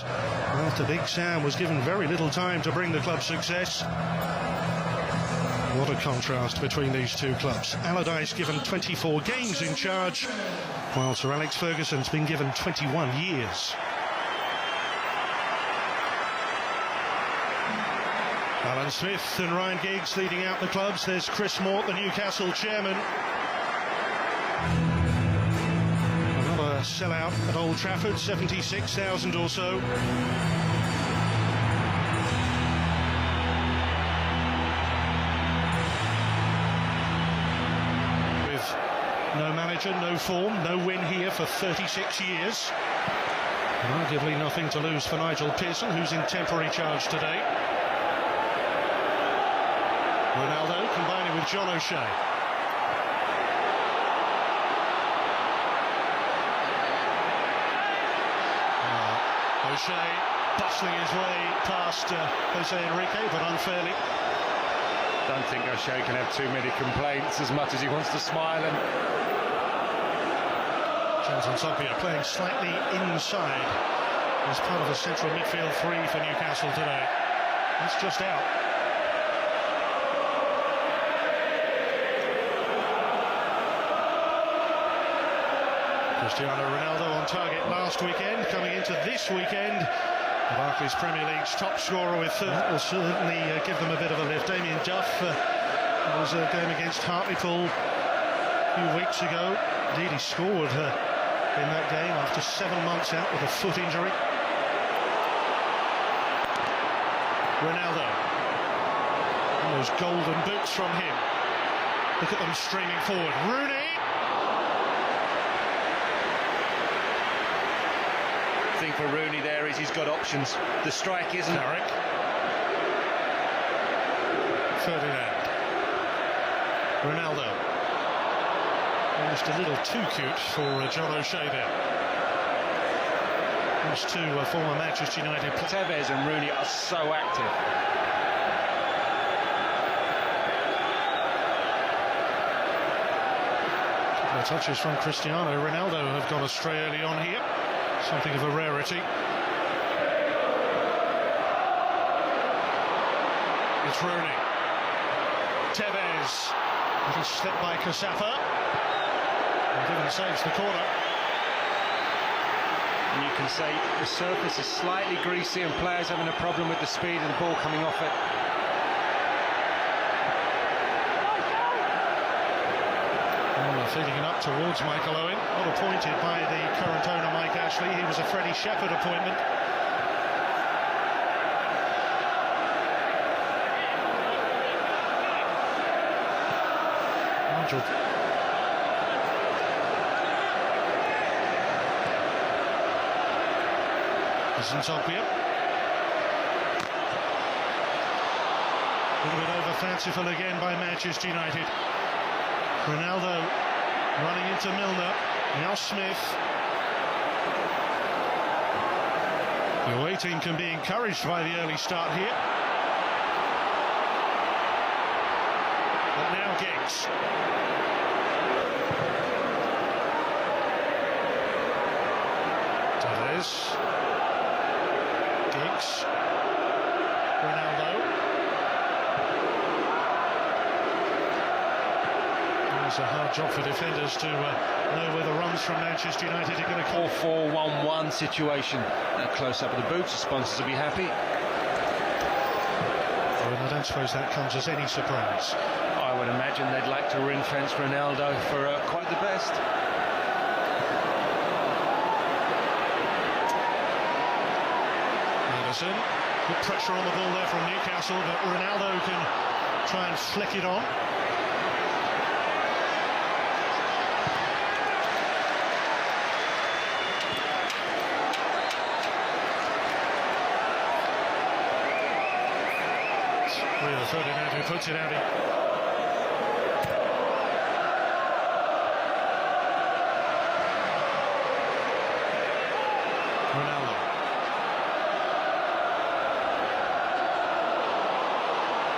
After Big Sam was given very little time to bring the club success. What a contrast between these two clubs. Allardyce given 24 games in charge, while Sir Alex Ferguson's been given 21 years. Alan Smith and Ryan Giggs leading out the clubs. There's Chris Mort, the Newcastle chairman. Another sellout at Old Trafford, 76,000 or so. No manager, no form, no win here for 36 years. And arguably nothing to lose for Nigel Pearson, who's in temporary charge today. Ronaldo combining with John O'Shea. O'Shea bustling his way past Jose Enrique, but unfairly. Don't think O'Shea can have too many complaints as much as he wants to smile. And Jonathan Sophia playing slightly inside as part of the central midfield three for Newcastle today. It's just out. Cristiano Ronaldo on target last weekend, coming into this weekend. The Barclays Premier League's top scorer with will certainly give them a bit of a lift. Damien Duff was a game against Hartlepool a few weeks ago. Indeed, he scored in that game after 7 months out with a foot injury. Ronaldo. And those golden boots from him. Look at them streaming forward. Rooney! The thing for Rooney there is he's got options. The strike isn't. Carrick. Ferdinand. Ronaldo. Almost a little too cute for John O'Shea there. Those two former Manchester United players. Tevez and Rooney are so active. The touches from Cristiano Ronaldo have gone astray early on here. Something of a rarity. It's Rooney. Tevez. Little slip by Casafa. And Given saves the corner. And you can say the surface is slightly greasy and players having a problem with the speed and the ball coming off it. Feeding it up towards Michael Owen. Not appointed by the current owner Mike Ashley. He was a Freddie Shepherd appointment. Nigel. Zinsoglia. A little bit over fanciful again by Manchester United. Ronaldo running into Milner. Now Smith. The away team can be encouraged by the early start here. But now Giggs. Tevez. Giggs. Ronaldo. It's a hard job for defenders to know where the runs from Manchester United are going to come. 4-4-1-1 situation. Close up of the boots, the sponsors will be happy. Well, I don't suppose that comes as any surprise. I would imagine they'd like to ring fence Ronaldo for quite the best. Anderson, good pressure on the ball there from Newcastle, but Ronaldo can try and flick it on. Ferdinand who puts it out. Ronaldo.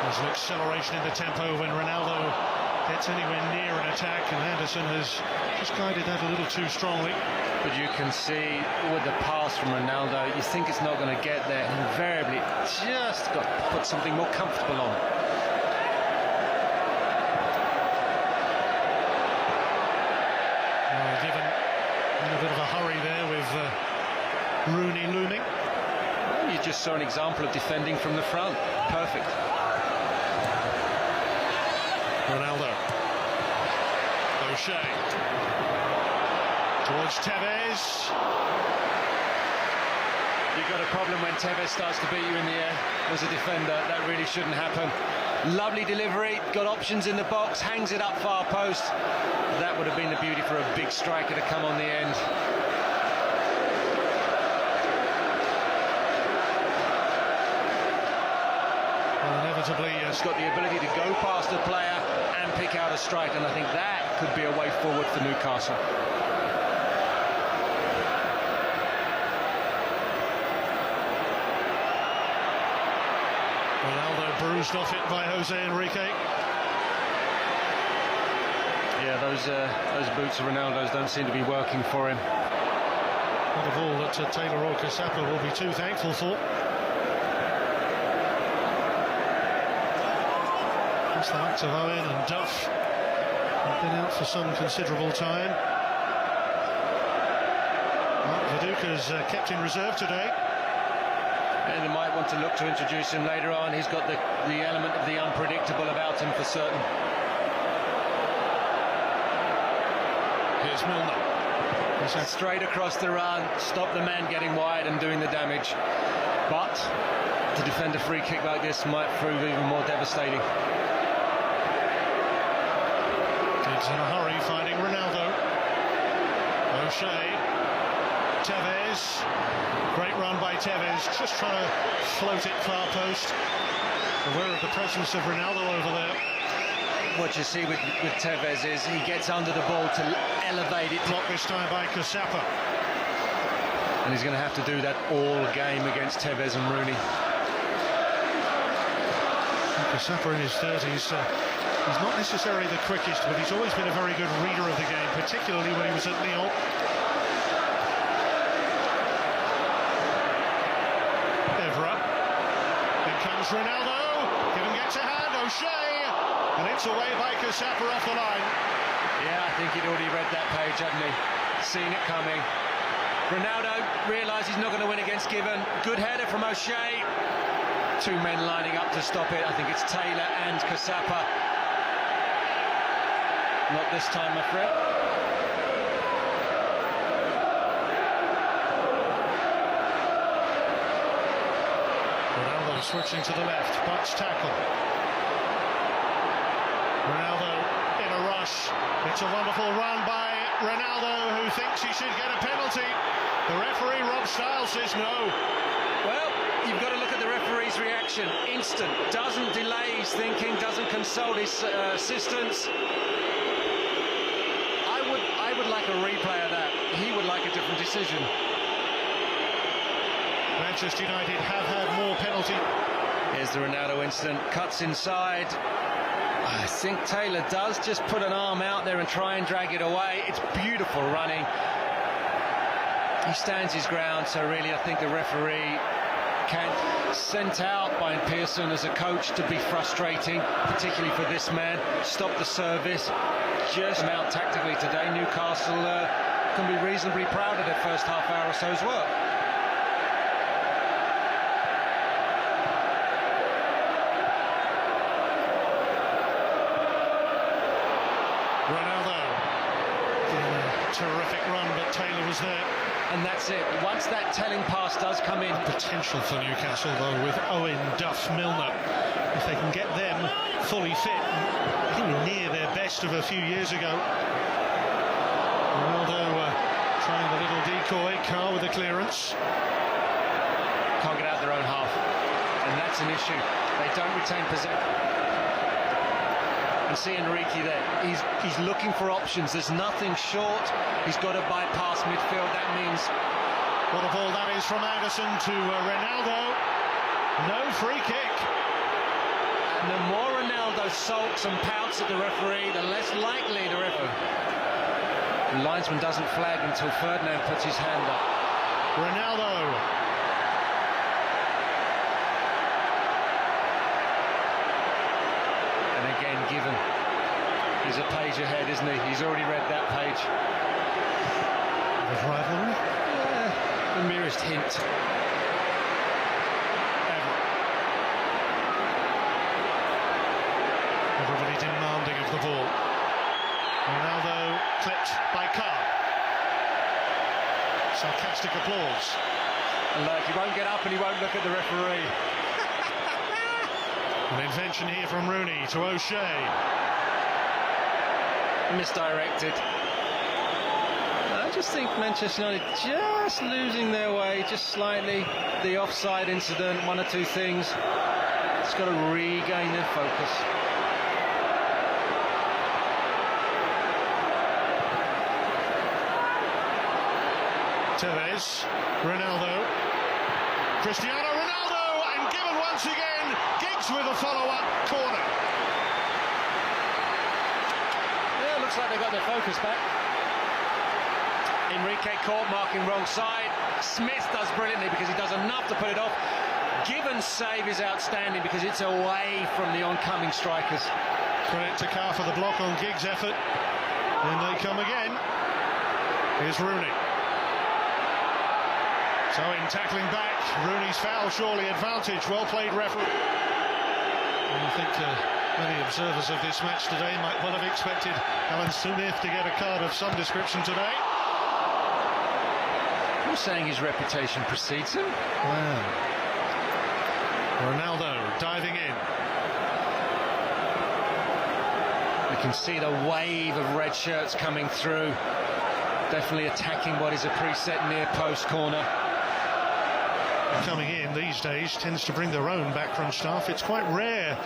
There's an acceleration in the tempo when Ronaldo gets anywhere near an attack, and Anderson has just guided that a little too strongly. But you can see with the pass from Ronaldo, you think it's not going to get there, and invariably just got to put something more comfortable on. Given in a bit of a hurry there with Rooney looming. Well, you just saw an example of defending from the front. Perfect. Ronaldo. O'Shea. Towards Tevez. You've got a problem when Tevez starts to beat you in the air as a defender. That really shouldn't happen. Lovely delivery, got options in the box, hangs it up far post. That would have been the beauty for a big striker to come on the end. Well, inevitably, he's got the ability to go past a player and pick out a strike, and I think that could be a way forward for Newcastle. Ronaldo bruised off it by Jose Enrique. Yeah, those boots of Ronaldo's don't seem to be working for him. Not of all that Taylor or Cassapa will be too thankful for. It's the likes of Owen and Duff have been out for some considerable time. Viduka's kept in reserve today. And they might want to look to introduce him later on. He's got the element of the unpredictable about him for certain. Here's Milner. Straight across the run, stop the man getting wide and doing the damage. But to defend a free kick like this might prove even more devastating. Kids in a hurry, finding Ronaldo. O'Shea. Tevez. Great run by Tevez, just trying to float it far post. Aware of the presence of Ronaldo over there. What you see with Tevez is he gets under the ball to elevate it. Blocked this time by Cassapa. And he's going to have to do that all game against Tevez and Rooney. Cassapa in his 30s, he's not necessarily the quickest, but he's always been a very good reader of the game, particularly when he was at Lyon. Ronaldo, couldn't get to hand, O'Shea, and it's away by Cassapa off the line. Yeah, I think he'd already read that page, hadn't he? Seen it coming. Ronaldo realised he's not going to win against Given. Good header from O'Shea. Two men lining up to stop it. I think it's Taylor and Cassapa. Not this time, my friend. Switching to the left, Butts tackle. Ronaldo in a rush. It's a wonderful run by Ronaldo, who thinks he should get a penalty. The referee, Rob Stiles, says no. Well, you've got to look at the referee's reaction. Instant, doesn't delay his thinking, doesn't consult his assistants. I would like a replay of that. He would like a different decision. Manchester United have had more penalty. Here's the Ronaldo incident, cuts inside. I think Taylor does just put an arm out there and try and drag it away. It's beautiful running. He stands his ground, so really I think the referee sent out by Pearson as a coach to be frustrating, particularly for this man. Stop the service. Just out tactically today. Newcastle can be reasonably proud of their first half hour or so's work. Ronaldo. Terrific run, but Taylor was there. And that's it. Once that telling pass does come in. Potential for Newcastle, though, with Owen, Duff, Milner. If they can get them fully fit, I think near their best of a few years ago. Ronaldo trying the little decoy, Carr with the clearance. Can't get out their own half. And that's an issue. They don't retain possession. And see Enrique there, he's looking for options. There's nothing short. He's got to bypass midfield. That means what a ball that is from Anderson to Ronaldo. No free kick. And the more Ronaldo Ronaldo sulks and pouts at the referee, the less likely the referee. The linesman doesn't flag until Ferdinand puts his hand up. Ronaldo. And again, given. He's a page ahead, isn't he? He's already read that page. Of rivalry? Yeah, the merest hint. Everybody demanding of the ball. Ronaldo clipped by Carr. Sarcastic applause. And look, he won't get up and he won't look at the referee. An invention here from Rooney to O'Shea. Misdirected. I just think Manchester United just losing their way, just slightly. The offside incident, one or two things. It's got to regain their focus. Tevez, Ronaldo, Cristiano Ronaldo, and given once again, Giggs with a follow-up corner. Yeah, looks like they got their focus back. Enrique caught marking wrong side. Smith does brilliantly because he does enough to put it off. Given's save is outstanding because it's away from the oncoming strikers. Credit to Carr for the block on Giggs' effort. And they come again. Here's Rooney. So in tackling back, Rooney's foul surely advantage. Well played, referee. And I think many observers of this match today might well have expected Alan Smith to get a card of some description today. I'm saying his reputation precedes him. Wow. Ronaldo diving in. You can see the wave of red shirts coming through. Definitely attacking what is a preset near post corner. Coming in these days tends to bring their own backroom staff. It's quite rare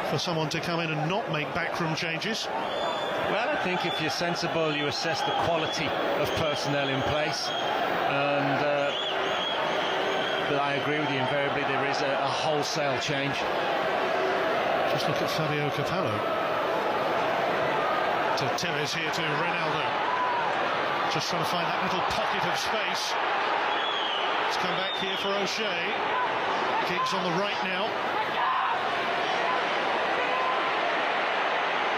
for someone to come in and not make backroom changes. Well, I think if you're sensible, you assess the quality of personnel in place. And but I agree with you, invariably there is a wholesale change. Just look at Fabio Capello. To Tevez here to Ronaldo. Just trying to find that little pocket of space. Let's come back here for O'Shea. Giggs on the right now.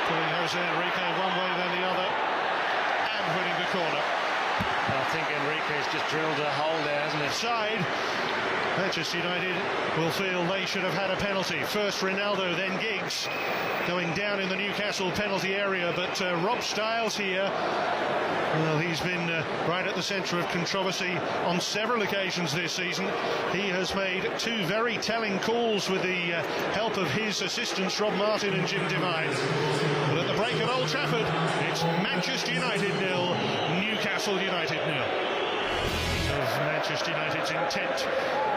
Pulling Jose Enrique one way then the other. And winning the corner. I think Enrique's just drilled a hole there, hasn't he? Side. Manchester United will feel they should have had a penalty. First Ronaldo, then Giggs going down in the Newcastle penalty area. But Rob Styles here, well, he's been right at the centre of controversy on several occasions this season. He has made two very telling calls with the help of his assistants, Rob Martin and Jim Devine. But at the break at Old Trafford, it's Manchester United 0, Newcastle United 0. Of Manchester United's intent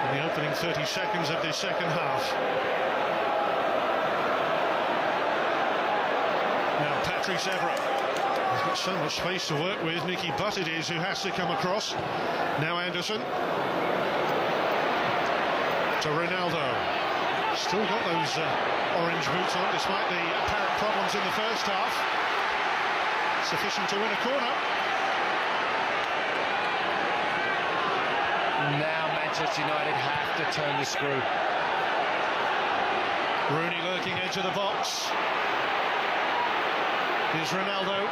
in the opening 30 seconds of this second half. Now Patrice Evra. He's got so much space to work with. Nicky Butt it is who has to come across. Now Anderson. To Ronaldo. Still got those orange boots on despite the apparent problems in the first half. Sufficient to win a corner. Now Manchester United have to turn the screw. Rooney lurking edge of the box. Here's Ronaldo.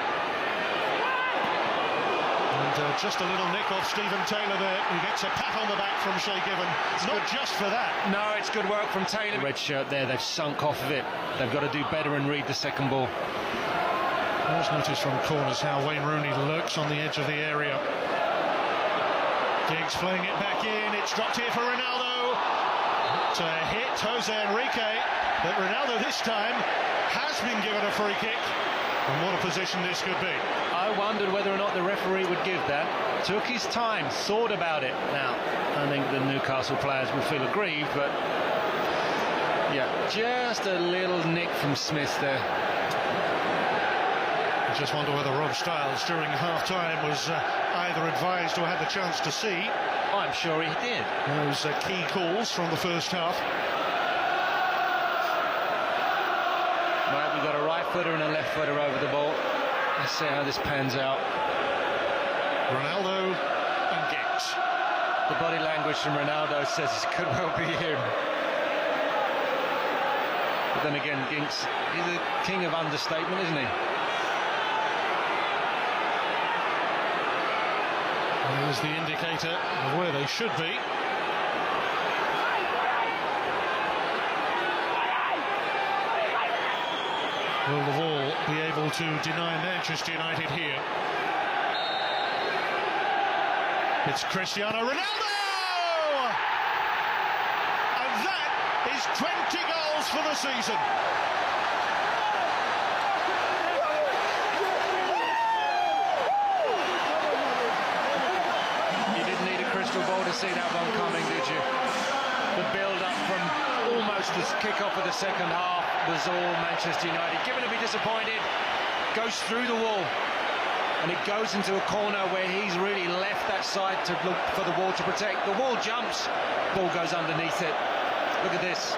And just a little nick off Stephen Taylor there, who gets a pat on the back from Shea Given. It's not just for that. No, it's good work from Taylor. Red shirt there, they've sunk off of it. They've got to do better and read the second ball. I always notice from corners how Wayne Rooney lurks on the edge of the area. Giggs playing it back in. It's dropped here for Ronaldo. To hit Jose Enrique. But Ronaldo this time has been given a free kick. And what a position this could be. I wondered whether or not the referee would give that. Took his time, thought about it. Now, I think the Newcastle players will feel aggrieved, but yeah, just a little nick from Smith there. I just wonder whether Rob Styles during half-time was either advised or had the chance to see. I'm sure he did. Those key calls from the first half. Right, we've got a right footer and a left footer over the ball. Let's see how this pans out. Ronaldo and Giggs. The body language from Ronaldo says it could well be him. But then again, Giggs, he's the king of understatement, isn't he? There's the indicator of where they should be. Will the ball be able to deny Manchester United here? It's Cristiano Ronaldo! And that is 20 goals for the season. You didn't need a crystal ball to see that one coming, did you? The build-up from almost the kick-off of the second half was all Manchester United. Given to be disappointed, goes through the wall. And it goes into a corner where he's really left that side to look for the wall to protect. The wall jumps, ball goes underneath it. Look at this.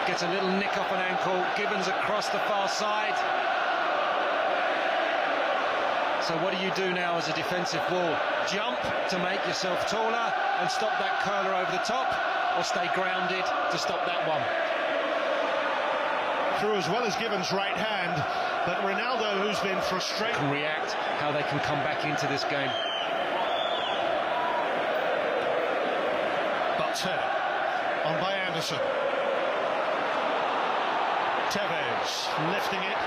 Gets a little nick off an ankle. Gibbons across the far side. So what do you do now as a defensive wall? Jump to make yourself taller and stop that curler over the top, or stay grounded to stop that one? Through as well as Gibbons' right hand, but Ronaldo, who's been frustrated, can react, how they can come back into this game. But on by Anderson. Tevez lifting it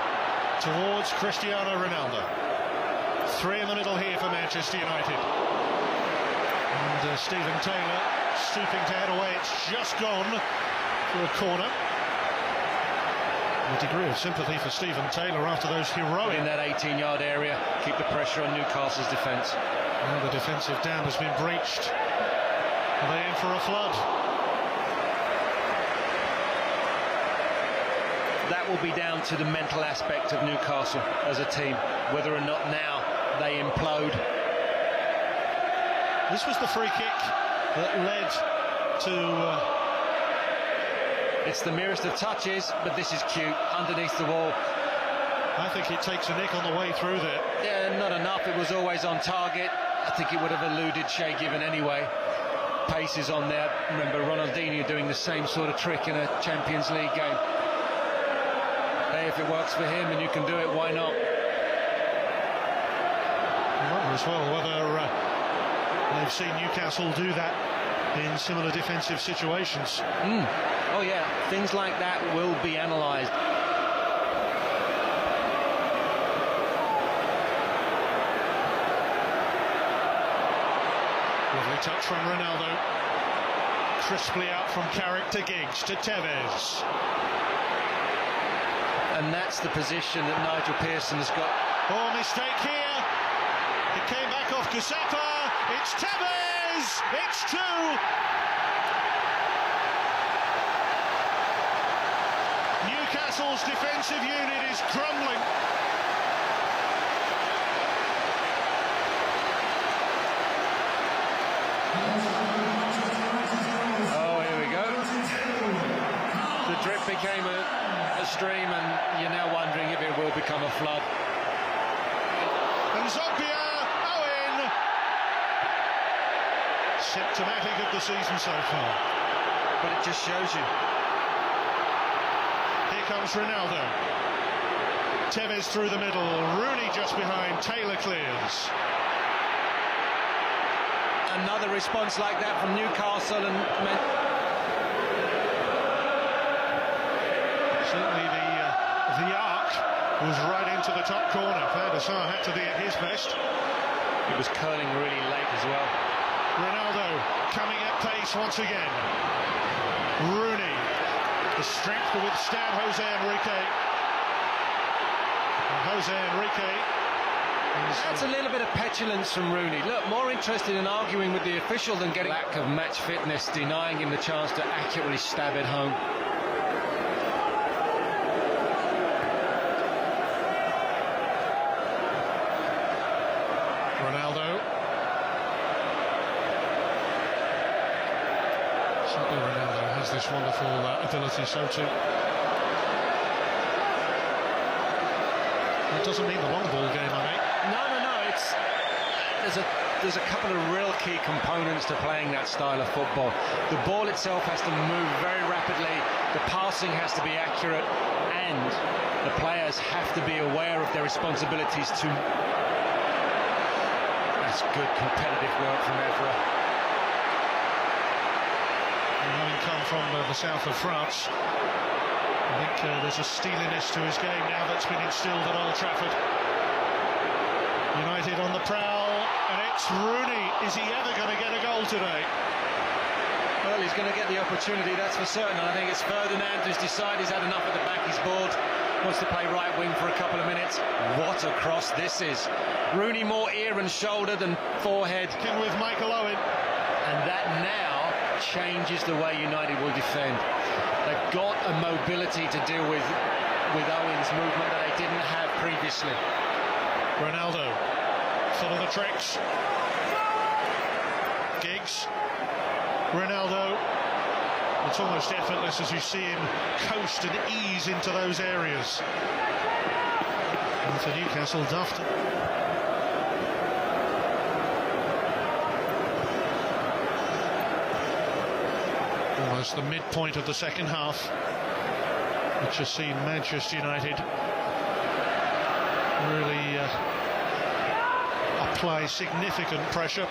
towards Cristiano Ronaldo. Three in the middle here for Manchester United. And Stephen Taylor stooping to head away. It's just gone to a corner. A degree of sympathy for Stephen Taylor after those heroic... In that 18-yard area, keep the pressure on Newcastle's defence. Well, the defensive dam has been breached. Are they in for a flood? That will be down to the mental aspect of Newcastle as a team, whether or not now they implode. This was the free kick that led to... It's the merest of touches, but this is cute, underneath the wall. I think it takes a nick on the way through there. Yeah, not enough, it was always on target. I think it would have eluded Shea Given anyway. Pace is on there. Remember Ronaldinho doing the same sort of trick in a Champions League game. Hey, if it works for him and you can do it, why not? I wonder as well whether they've seen Newcastle do that in similar defensive situations. Oh yeah, things like that will be analysed. Lovely touch from Ronaldo. Crisply out from Carrick to Giggs to Tevez. And that's the position that Nigel Pearson has got. Oh, mistake here. It came back off Kusapa. It's Tevez. It's two. Newcastle's defensive unit is crumbling. Oh, here we go. The drip became a stream, and you're now wondering if it will become a flood. And Zogbia, Owen. Symptomatic of the season so far. But it just shows you. Here comes Ronaldo. Tevez through the middle. Rooney just behind. Taylor clears. Another response like that from Newcastle, and certainly the arc was right into the top corner. Federação had to be at his best. It was curling really late as well. Ronaldo coming at pace once again. Rooney, the strength to withstand Jose Enrique. And Jose Enrique. That's a little bit of petulance from Rooney. Look, more interested in arguing with the official than getting lack of match fitness, denying him the chance to accurately stab it home. Ronaldo. Certainly Ronaldo has this wonderful ability so to That doesn't mean the long ball game, I mean. No. There's a couple of real key components to playing that style of football. The ball itself has to move very rapidly, the passing has to be accurate, and the players have to be aware of their responsibilities to... That's good competitive work from Aveiro. Having come from the south of France, I think there's a steeliness to his game now that's been instilled at Old Trafford. United on the prowl, and it's Rooney. Is he ever going to get a goal today? Well, he's going to get the opportunity, that's for certain. I think it's Ferdinand who's decided he's had enough at the back. He's bored, wants to play right wing for a couple of minutes. What a cross this is. Rooney more ear and shoulder than forehead. In with Michael Owen. And that now changes the way United will defend. They've got a mobility to deal with Owen's movement that they didn't have previously. Ronaldo, full of the tricks. Giggs. Ronaldo. It's almost effortless as you see him coast and ease into those areas. And for Newcastle, Duft. Almost the midpoint of the second half, which has seen Manchester United really apply significant pressure.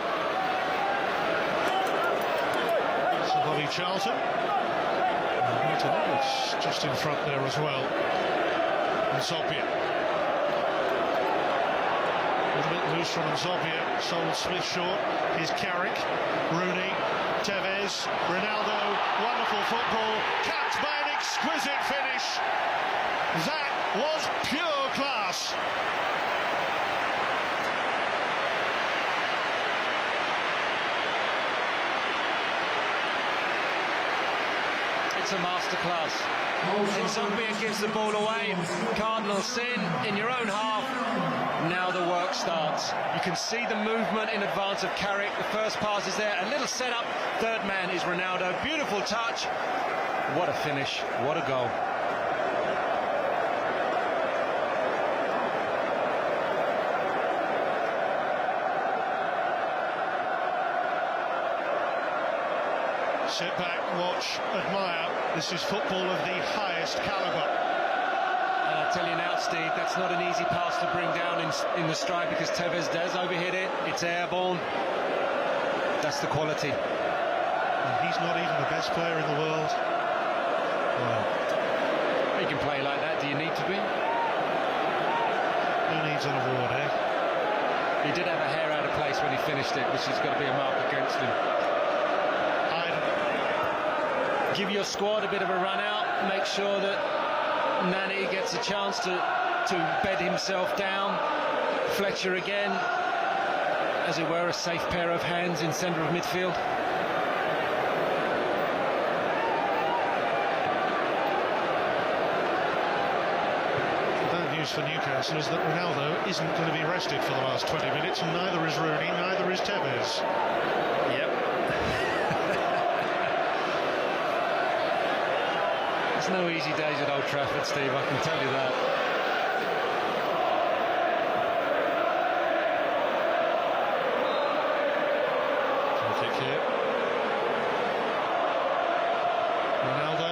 So Bobby Charlton, it's just in front there as well. And Zobia, a little bit loose from Zobia, sold Smith short. Here's Carrick, Rooney, Tevez, Ronaldo, wonderful football, capped by an exquisite finish. That was pure class. It's a masterclass. And Zobia gives the ball away. Cardinal sin in your own half. Now the work starts. You can see the movement in advance of Carrick. The first pass is there. A little setup. Third man is Ronaldo. Beautiful touch. What a finish. What a goal. Sit back, watch, admire. This is football of the highest calibre. And I tell you now, Steve, that's not an easy pass to bring down in the stride, because Tevez does overhit it. It's airborne. That's the quality. And he's not even the best player in the world. Wow. He can play like that. Do you need to be? Who needs an award, eh? He did have a hair out of place when he finished it, which has got to be a mark against him. Give your squad a bit of a run out, make sure that Nani gets a chance to bed himself down. Fletcher again, as it were, a safe pair of hands in centre of midfield. The bad news for Newcastle is that Ronaldo isn't going to be rested for the last 20 minutes, and neither is Rooney, neither is Tevez. Yep. It's no easy days at Old Trafford, Steve, I can tell you that. Kick here. Ronaldo.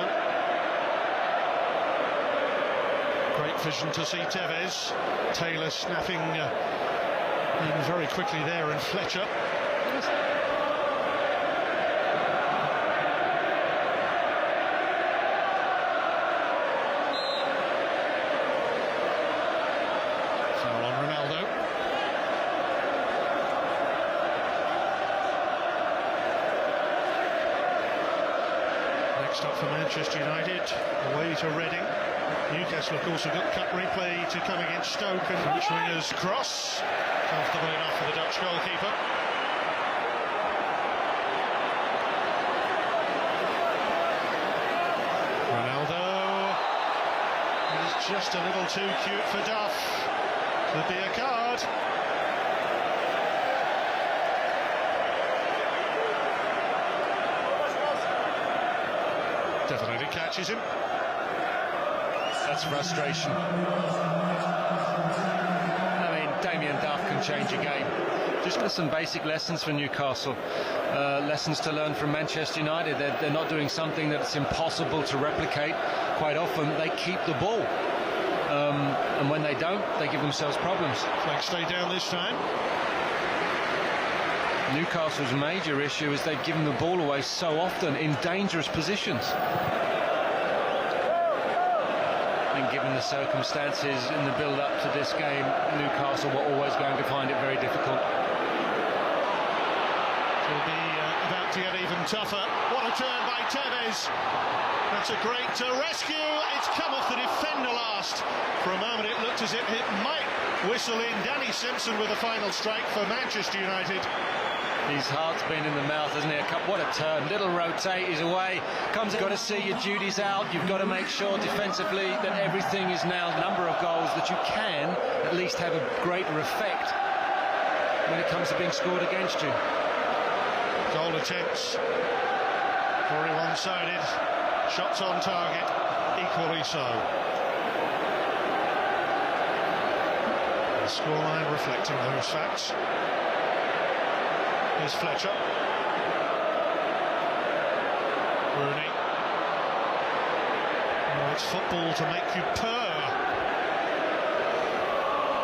Great vision to see Tevez. Taylor snapping in very quickly there, and Fletcher. Up for Manchester United, away to Reading. Newcastle, of course, have got cut replay to come against Stoke, and Schwinger's cross, comfortable enough for the Dutch goalkeeper. Ronaldo is just a little too cute for Duff. Could be a card. Definitely catches him. That's frustration. I mean, Damien Duff can change a game. Just some basic lessons for Newcastle, lessons to learn from Manchester United. They're not doing something that's impossible to replicate. Quite often they keep the ball, and when they don't, they give themselves problems. Flag stay down this time. Newcastle's major issue is they've given the ball away so often in dangerous positions. And given the circumstances in the build-up to this game, Newcastle were always going to find it very difficult. It'll be about to get even tougher. What a turn by Tevez. That's a great rescue. It's come off the defender last. For a moment it looked as if it might whistle in. Danny Simpson with the final strike for Manchester United. His heart's been in the mouth, hasn't he? What a turn. Little rotate, he's away. You've got to see your duties out. You've got to make sure defensively that everything is now number of goals that you can at least have a greater effect when it comes to being scored against you. Goal attempts, very one-sided. Shots on target, equally so. The scoreline reflecting those facts. Here's Fletcher. Rooney. Oh, it's football to make you purr.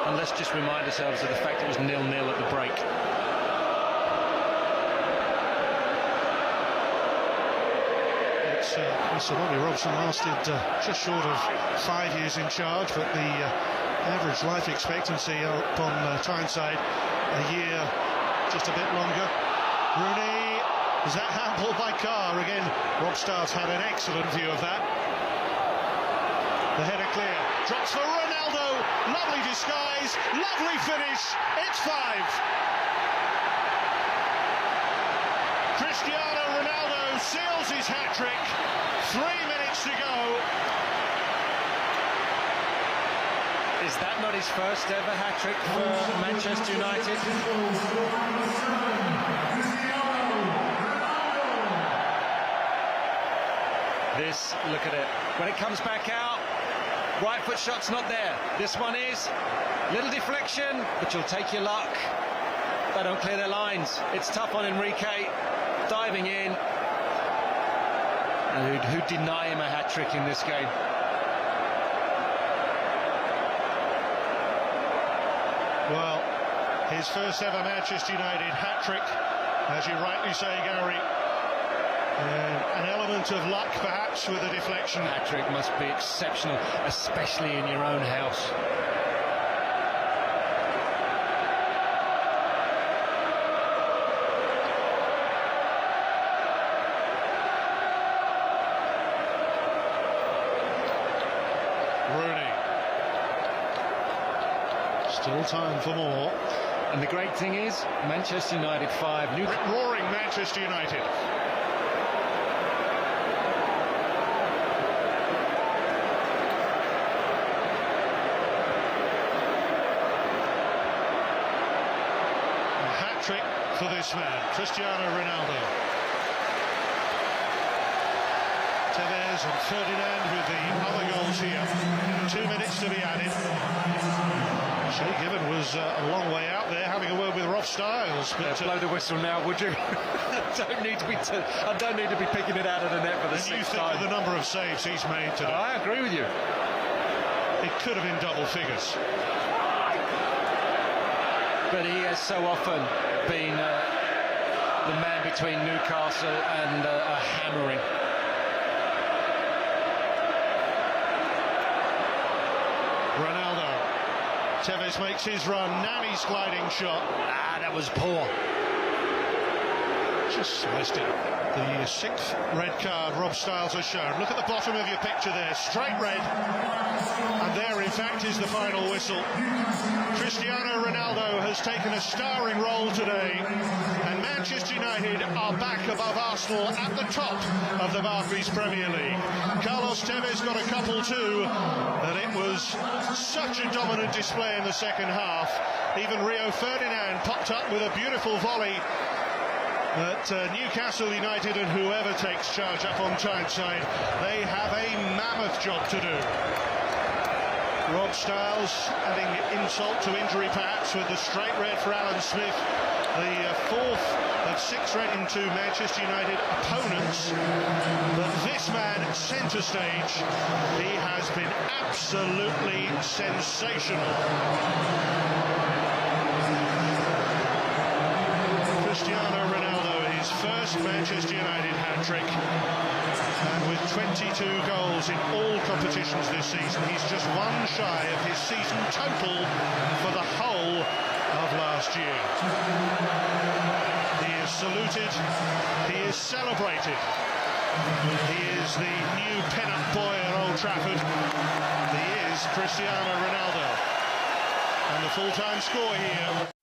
And let's just remind ourselves of the fact it was 0-0 at the break. Sir Bobby Robson lasted just short of 5 years in charge, but the average life expectancy up on Tyneside a year, just a bit longer. Rooney, is that handled by Carr? Again, Rob Starr's had an excellent view of that. The header clear, drops for Ronaldo, lovely disguise, lovely finish, it's 5. Cristiano Ronaldo seals his hat-trick, 3 minutes to go. Is that not his first ever hat-trick for Manchester United? This, look at it. When it comes back out, right foot shot's not there. This one is. Little deflection, but you'll take your luck. They don't clear their lines. It's tough on Enrique, diving in. And who'd deny him a hat-trick in this game? Well, his first ever Manchester United hat-trick, as you rightly say, Gary. An element of luck, perhaps, with a deflection. Hat-trick must be exceptional, especially in your own house. Rooney. Still time for more. And the great thing is, Manchester United 5. Roaring Manchester United. A hat-trick for this man, Cristiano Ronaldo. Tevez and Ferdinand with the other goals here. 2 minutes to be added. Shay Given was a long way out there, having a word with Rob Styles. But blow the whistle now, would you? I don't need to be picking it out of the net for the sixth time. Of the number of saves he's made today. I agree with you. It could have been double figures. But he has so often been the man between Newcastle and a hammering. Ronaldo. Tevez makes his run. Nani's gliding shot. That was poor. Just sliced it. The sixth red card Rob Styles has shown. Look at the bottom of your picture there. Straight red. And there, in fact, is the final whistle. Cristiano Ronaldo has taken a starring role today. And Manchester United are back above Arsenal at the top of the Barclays Premier League. Carlos Tevez got a couple too. And it was such a dominant display in the second half. Even Rio Ferdinand popped up with a beautiful volley. But Newcastle United and whoever takes charge up on Tyneside, they have a mammoth job to do. Rob Stiles adding insult to injury perhaps with the straight red for Alan Smith, the fourth of 6 red into Manchester United opponents. But this man, centre stage, he has been absolutely sensational. Cristiano Ronaldo, his first Manchester United hat-trick, and with 22 goals in all competitions this season, he's just one shy of his season total for the whole of last year. He is saluted, he is celebrated, he is the new pin-up boy at Old Trafford, he is Cristiano Ronaldo, and the full-time score here.